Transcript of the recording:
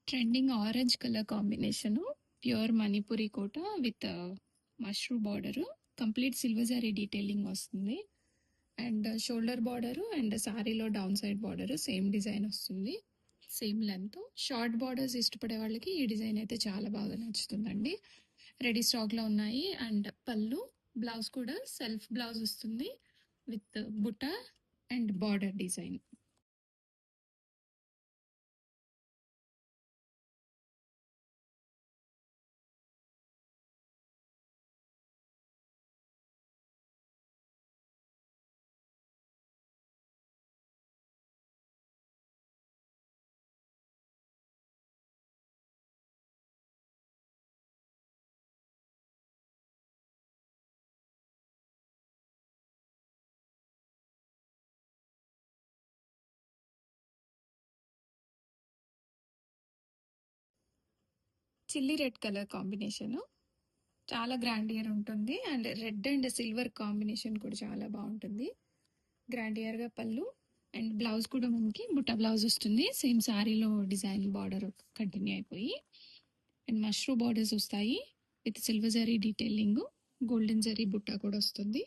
Trending orange colour combination, pure Manipuri Kota with mashru border, complete silver zari detailing వస్తుంది. And shoulder border and సారీలో down side border same design వస్తుంది, same length. Short borders ఇష్టపడే వాళ్ళకి ఈ design అయితే చాలా బాగా నచ్చుతుందండి. రెడీ స్టాక్లో ఉన్నాయి. అండ్ పళ్ళు, బ్లౌజ్ కూడా సెల్ఫ్ బ్లౌజ్ వస్తుంది విత్ బుట్ట and border design. Chilli red colour combination చాలా గ్రాండియర్ ఉంటుంది. And red and silver combination కూడా చాలా బాగుంటుంది. గ్రాండియర్గా పళ్ళు అండ్ బ్లౌజ్ కూడా మనకి బుట్ట బ్లౌజ్ వస్తుంది. సేమ్ శారీలో డిజైన్ బార్డర్ కంటిన్యూ అయిపోయి అండ్ మష్రూ బార్డర్స్ వస్తాయి with silver zari detailing, golden zari బుట్ట కూడా వస్తుంది.